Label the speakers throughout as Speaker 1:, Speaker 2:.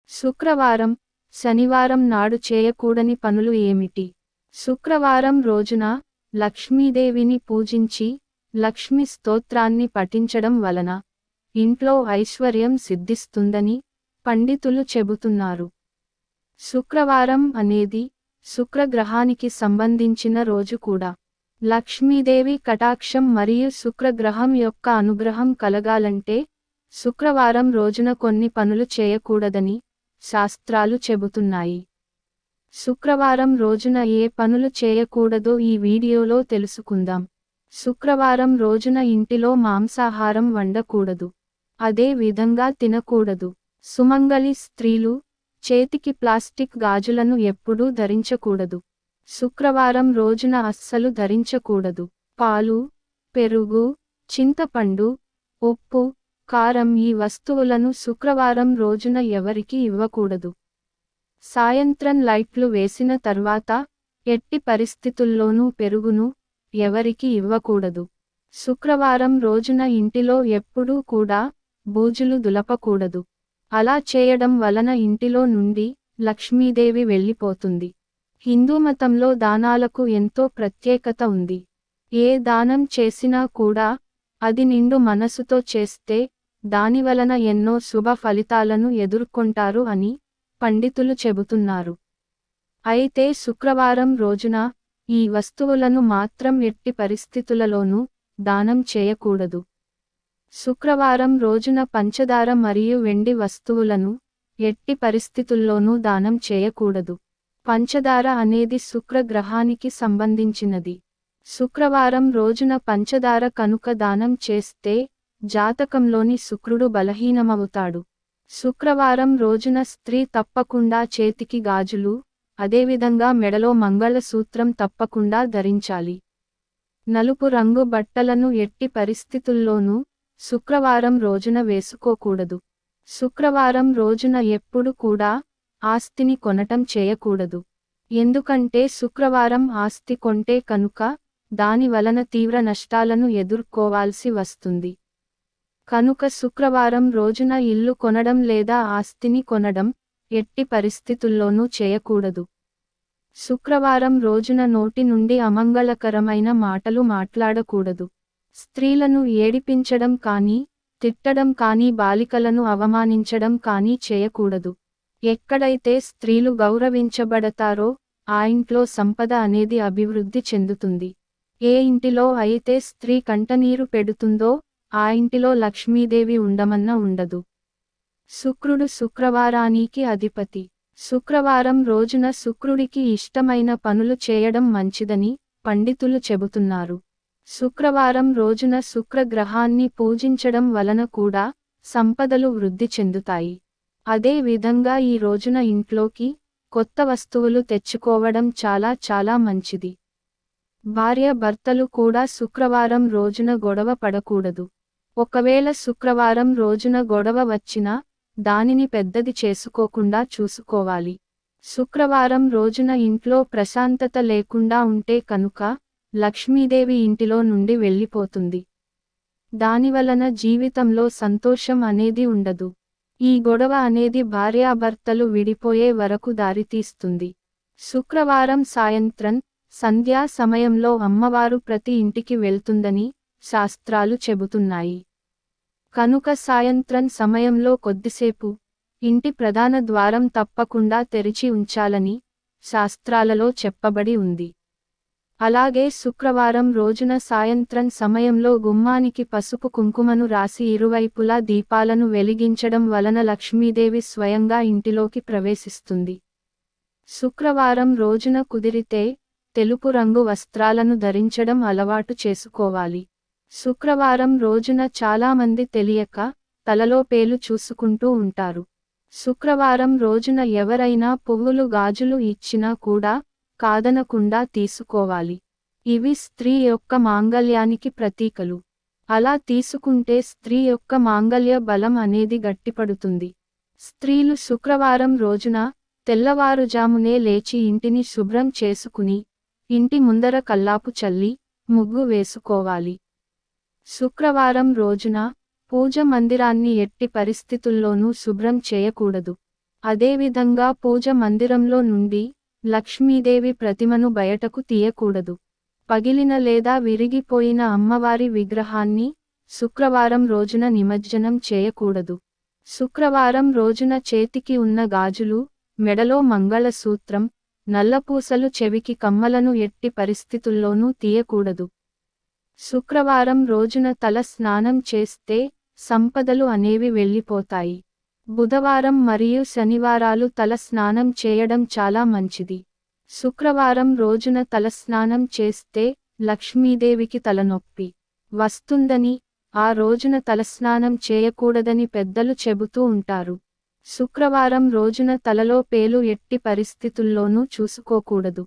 Speaker 1: శుక్రవారం, శనివారం నాడు చేయకూడని పనులు ఏమిటి? శుక్రవారం రోజున లక్ష్మీదేవిని పూజించి లక్ష్మి స్తోత్రాన్ని పఠించడం వలన ఇంట్లో ఐశ్వర్యం సిద్ధిస్తుందని పండితులు చెబుతున్నారు. శుక్రవారం అనేది శుక్రగ్రహానికి సంబంధించిన రోజు కూడా. లక్ష్మీదేవి కటాక్షం మరియు శుక్రగ్రహం యొక్క అనుగ్రహం కలగాలంటే శుక్రవారం రోజున కొన్ని పనులు చేయకూడదని శాస్త్రాలు చెబుతున్నాయి. శుక్రవారం రోజున ఏ పనులు చేయకూడదో ఈ వీడియోలో తెలుసుకుందాం. శుక్రవారం రోజున ఇంటిలో మాంసాహారం వండకూడదు. అదే విధంగా తినకూడదు. సుమంగళి స్త్రీలు చేతికి ప్లాస్టిక్ గాజులను ఎప్పుడూ ధరించకూడదు. శుక్రవారం రోజున అస్సలు ధరించకూడదు. పాలు, పెరుగు, చింతపండు, ఉప్పు, కారం ఈ వస్తువులను శుక్రవారం రోజున ఎవరికీ ఇవ్వకూడదు. సాయంత్రం లైట్లు వేసిన తర్వాత ఎట్టి పరిస్థితుల్లోనూ పెరుగును ఎవరికీ ఇవ్వకూడదు. శుక్రవారం రోజున ఇంటిలో ఎప్పుడూ కూడా బూజులు దులపకూడదు. అలా చేయడం వలన ఇంటిలో నుండి లక్ష్మీదేవి వెళ్ళిపోతుంది. హిందూ మతంలో దానాలకు ఎంతో ప్రత్యేకత ఉంది. ఏ దానం చేసినా కూడా అది నిండు మనసుతో చేస్తే దానివలన ఎన్నో శుభ ఫలితాలను ఎదుర్కొంటారు అని పండితులు చెబుతున్నారు. అయితే శుక్రవారం రోజున ఈ వస్తువులను మాత్రం ఎట్టి పరిస్థితులలోనూ దానం చేయకూడదు. శుక్రవారం రోజున పంచదార మరియు వెండి వస్తువులను ఎట్టి పరిస్థితుల్లోనూ దానం చేయకూడదు. పంచదార అనేది శుక్రగ్రహానికి సంబంధించినది. శుక్రవారం రోజున పంచదార కనుక దానం చేస్తే జాతకంలోని శుక్రుడు బలహీనమవుతాడు. శుక్రవారం రోజున స్త్రీ తప్పకుండా చేతికి గాజులు, అదేవిధంగా మెడలో మంగళసూత్రం తప్పకుండా ధరించాలి. నలుపు రంగు బట్టలను ఎట్టి పరిస్థితుల్లోనూ శుక్రవారం రోజున వేసుకోకూడదు. శుక్రవారం రోజున ఎప్పుడు కూడా ఆస్తిని కొనటం చేయకూడదు. ఎందుకంటే శుక్రవారం ఆస్తి కొంటే కనుక దాని వలన తీవ్ర నష్టాలను ఎదుర్కోవాల్సి వస్తుంది. కనుక శుక్రవారం రోజున ఇల్లు కొనడం లేదా ఆస్తిని కొనడం ఎట్టి పరిస్థితుల్లోనూ చేయకూడదు. శుక్రవారం రోజున నోటి నుండి అమంగళకరమైన మాటలు మాట్లాడకూడదు. స్త్రీలను ఏడిపించడం కానీ, తిట్టడం కానీ, బాలికలను అవమానించడం కానీ చేయకూడదు. ఎక్కడైతే స్త్రీలు గౌరవించబడతారో ఆ ఇంట్లో సంపద అనేది అభివృద్ధి చెందుతుంది. ఏ ఇంటిలో అయితే స్త్రీ కంటనీరు పెడుతుందో ఆ ఇంటిలో లక్ష్మీదేవి ఉండమన్న ఉండదు. శుక్రుడు శుక్రవారానికి అధిపతి. శుక్రవారం రోజున శుక్రుడికి ఇష్టమైన పనులు చేయడం మంచిదని పండితులు చెబుతున్నారు. శుక్రవారం రోజున శుక్రగ్రహాన్ని పూజించడం వలన కూడా సంపదలు వృద్ధి చెందుతాయి. అదే విధంగా ఈ రోజున ఇంట్లోకి కొత్త వస్తువులు తెచ్చుకోవడం చాలా మంచిది. భార్య భర్తలు కూడా శుక్రవారం రోజున గొడవ పడకూడదు. ఒకవేళ శుక్రవారం రోజున గొడవ వచ్చినా దానిని పెద్దది చేసుకోకుండా చూసుకోవాలి. శుక్రవారం రోజున ఇంట్లో ప్రశాంతత లేకుండా ఉంటే కనుక లక్ష్మీదేవి ఇంటిలో నుండి వెళ్ళిపోతుంది. దానివలన జీవితంలో సంతోషం అనేది ఉండదు. ఈ గొడవ అనేది భార్యాభర్తలు విడిపోయే వరకు దారితీస్తుంది. శుక్రవారం సాయంత్రం సంధ్యా సమయంలో అమ్మవారు ప్రతి ఇంటికి వెళ్తుందని శాస్త్రాలు చెబుతున్నాయి. కనుక సాయంత్రం సమయంలో కొద్దిసేపు ఇంటి ప్రధాన ద్వారం తప్పకుండా తెరిచి ఉంచాలని శాస్త్రాలలో చెప్పబడి ఉంది. అలాగే శుక్రవారం రోజున సాయంత్రం సమయంలో గుమ్మానికి పసుపు కుంకుమను రాసి ఇరువైపులా దీపాలను వెలిగించడం వలన లక్ష్మీదేవి స్వయంగా ఇంటిలోకి ప్రవేశిస్తుంది. శుక్రవారం రోజున కుదిరితే తెలుపు రంగు వస్త్రాలను ధరించడం అలవాటు చేసుకోవాలి. శుక్రవారం రోజున చాలామంది తెలియక తలలో పేలు చూసుకుంటూ ఉంటారు. శుక్రవారం రోజున ఎవరైనా పువ్వులు గాజులు ఇచ్చినా కూడా కాదనకుండా తీసుకోవాలి. ఇవి స్త్రీ యొక్క మాంగళ్యానికి ప్రతీకలు. అలా తీసుకుంటే స్త్రీ యొక్క మాంగళ్య బలం అనేది గట్టిపడుతుంది. స్త్రీలు శుక్రవారం రోజున తెల్లవారుజామునే లేచి ఇంటిని శుభ్రం చేసుకుని ఇంటి ముందర కల్లాపు చల్లి ముగ్గు వేసుకోవాలి. శుక్రవారం రోజున పూజ మందిరాన్ని ఎట్టి పరిస్థితుల్లోనూ శుభ్రం చేయకూడదు. అదేవిధంగా పూజ మందిరంలో నుండి లక్ష్మీదేవి ప్రతిమను బయటకు తీయకూడదు. పగిలిన లేదా విరిగిపోయిన అమ్మవారి విగ్రహాన్ని శుక్రవారం రోజున నిమజ్జనం చేయకూడదు. శుక్రవారం రోజున చేతికి ఉన్న గాజులు, మెడలో మంగళసూత్రం, నల్లపూసలు, చెవికి కమ్మలను ఎట్టి పరిస్థితుల్లోనూ తీయకూడదు. శుక్రవారం రోజున తల స్నానం చేస్తే సంపదలు అనేవి వెళ్ళిపోతాయి. బుధవారం మరియు శనివారాలు తల స్నానం చేయడం చాలా మంచిది. శుక్రవారం రోజున తలస్నానం చేస్తే లక్ష్మీదేవికి తలనొప్పి వస్తుందని, ఆ రోజున తలస్నానం చేయకూడదని పెద్దలు చెబుతూ ఉంటారు. శుక్రవారం రోజున తలలో పేలు ఎట్టి పరిస్థితుల్లోనూ చూసుకోకూడదు.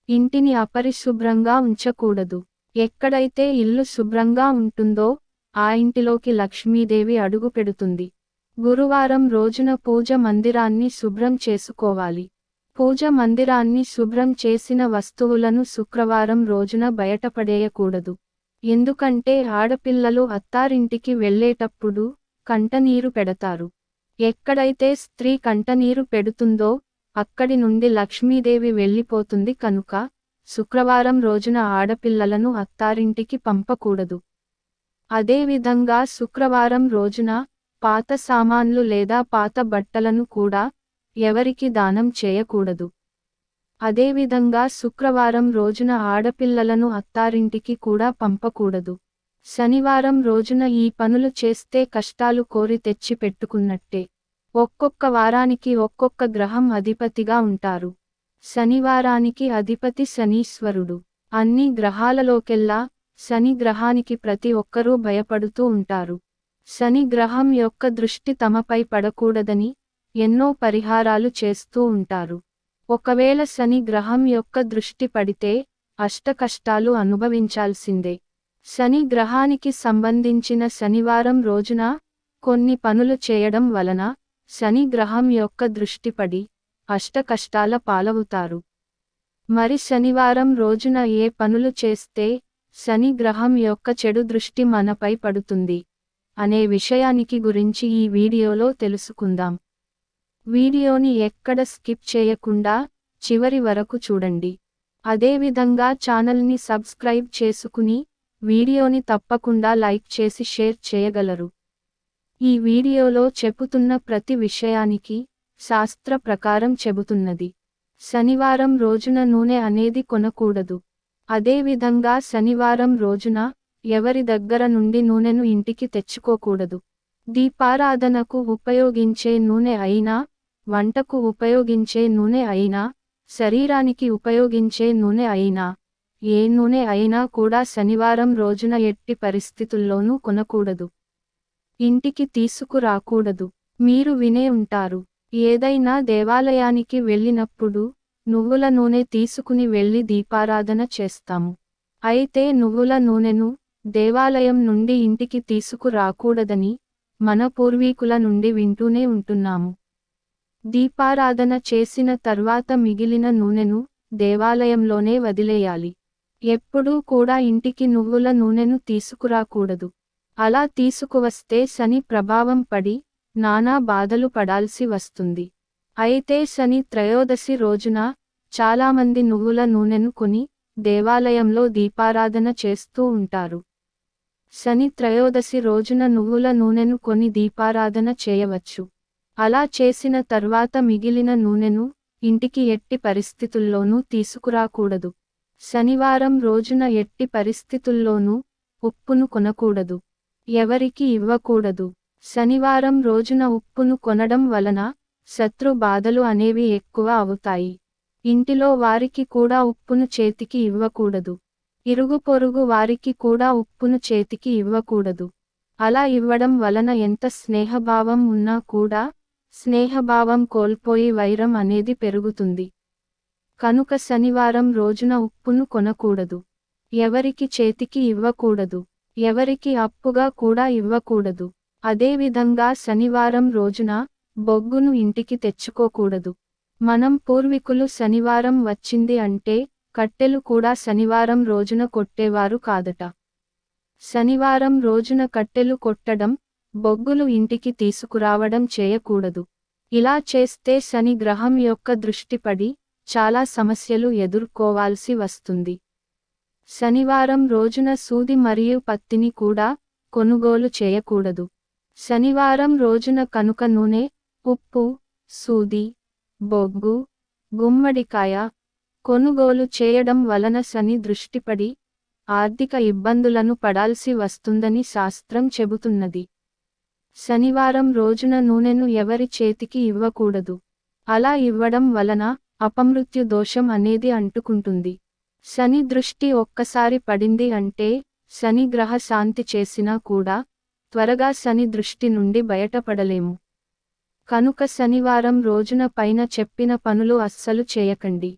Speaker 1: ఇంటిని అపరిశుభ్రంగా ఉంచకూడదు. ఎక్కడైతే ఇల్లు శుభ్రంగా ఉంటుందో ఆ ఇంటిలోకి లక్ష్మీదేవి అడుగు పెడుతుంది. గురువారం రోజున పూజ మందిరాన్ని శుభ్రం చేసుకోవాలి. పూజ మందిరాన్ని శుభ్రం చేసిన వస్తువులను శుక్రవారం రోజున బయటపడేయకూడదు. ఎందుకంటే ఆడపిల్లలు అత్తారింటికి వెళ్ళేటప్పుడు కంటనీరు పెడతారు. ఎక్కడైతే స్త్రీ కంటనీరు పెడుతుందో అక్కడి నుండి లక్ష్మీదేవి వెళ్ళిపోతుంది కనుక శుక్రవారం రోజున ఆడపిల్లలను అత్తారింటికి పంపకూడదు. అదేవిధంగా శుక్రవారం రోజున పాత సామాన్లు లేదా పాత బట్టలను కూడా ఎవరికి దానం చేయకూడదు. అదేవిధంగా శుక్రవారం రోజున ఆడపిల్లలను అత్తారింటికి కూడా పంపకూడదు. శనివారం రోజున ఈ పనులు చేస్తే కష్టాలు కోరి తెచ్చి పెట్టుకున్నట్టే. ఒక్కొక్క వారానికి ఒక్కొక్క గ్రహం అధిపతిగా ఉంటారు. శనివారానికి అధిపతి శనీశ్వరుడు. అన్ని గ్రహాలలోకెల్లా శని గ్రహానికి ప్రతి ఒక్కరూ భయపడుతూ ఉంటారు. శని గ్రహం యొక్క దృష్టి తమపై పడకూడదని ఎన్నో పరిహారాలు చేస్తూ ఉంటారు. ఒకవేళ శని గ్రహం యొక్క దృష్టి పడితే అష్టకష్టాలు అనుభవించాల్సిందే. శని గ్రహానికి సంబంధించిన శనివారం రోజున కొన్ని పనులు చేయడం వలన శని గ్రహం యొక్క దృష్టి పడి అష్టకష్టాల పాలవుతారు. మరి శనివారం రోజున ఏ పనులు చేస్తే శని గ్రహం యొక్క చెడు దృష్టి మనపై పడుతుంది అనే విషయానికి గురించి ఈ వీడియోలో తెలుసుకుందాం. వీడియోని ఎక్కడ స్కిప్ చేయకుండా చివరి వరకు చూడండి. అదేవిధంగా ఛానల్ని సబ్స్క్రైబ్ చేసుకుని వీడియోని తప్పకుండా లైక్ చేసి షేర్ చేయగలరు. ఈ వీడియోలో చెబుతున్న ప్రతి విషయానికి శాస్త్ర ప్రకారం చెబుతున్నది. శనివారం రోజున నూనె అనేది కొనకూడదు. అదేవిధంగా శనివారం రోజున ఎవరి దగ్గర నుండి నూనెను ఇంటికి తెచ్చుకోకూడదు. దీపారాధనకు ఉపయోగించే నూనె అయినా, వంటకు ఉపయోగించే నూనె అయినా, శరీరానికి ఉపయోగించే నూనె అయినా, ఏ నూనె అయినా కూడా శనివారం రోజున ఎట్టి పరిస్థితుల్లోనూ కొనకూడదు. ఇంటికి తీసుకురాకూడదు. మీరు వినే ఉంటారు, ఏదైనా దేవాలయానికి వెళ్ళినప్పుడు నువ్వుల నూనె తీసుకుని వెళ్ళి దీపారాధన చేస్తాము. అయితే నువ్వుల నూనెను దేవాలయం నుండి ఇంటికి తీసుకురాకూడదని మన పూర్వీకుల నుండి వింటూనే ఉంటున్నాము. దీపారాధన చేసిన తర్వాత మిగిలిన నూనెను దేవాలయంలోనే వదిలేయాలి. ఎప్పుడూ కూడా ఇంటికి నువ్వుల నూనెను తీసుకురాకూడదు. అలా తీసుకువస్తే శని ప్రభావం పడి నానా బాధలు పడాల్సి వస్తుంది. అయితే శని త్రయోదశి రోజున చాలామంది నువ్వుల నూనెను కొని దేవాలయంలో దీపారాధన చేస్తూ ఉంటారు. శని త్రయోదశి రోజున నువ్వుల నూనెను కొని దీపారాధన చేయవచ్చు. అలా చేసిన తర్వాత మిగిలిన నూనెను ఇంటికి ఎట్టి పరిస్థితుల్లోనూ తీసుకురాకూడదు. శనివారం రోజున ఎట్టి పరిస్థితుల్లోనూ ఉప్పును కొనకూడదు. ఎవరికి ఇవ్వకూడదు. శనివారం రోజున ఉప్పును కొనడం వలన శత్రు బాధలు అనేవి ఎక్కువ అవుతాయి. ఇంటిలో వారికి కూడా ఉప్పును చేతికి ఇవ్వకూడదు. ఇరుగు పొరుగు వారికి కూడా ఉప్పును చేతికి ఇవ్వకూడదు. అలా ఇవ్వడం వలన ఎంత స్నేహభావం ఉన్నా కూడా స్నేహభావం కోల్పోయి వైరం అనేది పెరుగుతుంది. కనుక శనివారం రోజున ఉప్పును కొనకూడదు. ఎవరికి చేతికి ఇవ్వకూడదు. ఎవరికి అప్పుగా కూడా ఇవ్వకూడదు. అదేవిధంగా శనివారం రోజున బొగ్గును ఇంటికి తెచ్చుకోకూడదు. మనం పూర్వీకులు శనివారం వచ్చింది అంటే కట్టెలు కూడా శనివారం రోజున కొట్టేవారు కాదట. శనివారం రోజున కట్టెలు కొట్టడం, బొగ్గులు ఇంటికి తీసుకురావడం చేయకూడదు. ఇలా చేస్తే శని గ్రహం యొక్క దృష్టి పడి చాలా సమస్యలు ఎదుర్కోవాల్సి వస్తుంది. శనివారం రోజున సూది మరియు పత్తిని కూడా కొనుగోలు చేయకూడదు. శనివారం రోజున కనుక నూనె, ఉప్పు, సూది, బొగ్గు, గుమ్మడికాయ కొనుగోలు చేయడం వలన శని దృష్టిపడి ఆర్థిక ఇబ్బందులను పడాల్సి వస్తుందని శాస్త్రం చెబుతున్నది. శనివారం రోజున నూనెను ఎవరి చేతికి ఇవ్వకూడదు. అలా ఇవ్వడం వలన అపమృత్యు దోషం అనేది అంటుకుంటుంది. శని దృష్టి ఒక్కసారి పడింది అంటే శని గ్రహ శాంతి చేసినా కూడా త్వరగా శని దృష్టి నుండి బయటపడలేము. కనుక శనివారం రోజున పైన చెప్పిన పనులు అస్సలు చేయకండి.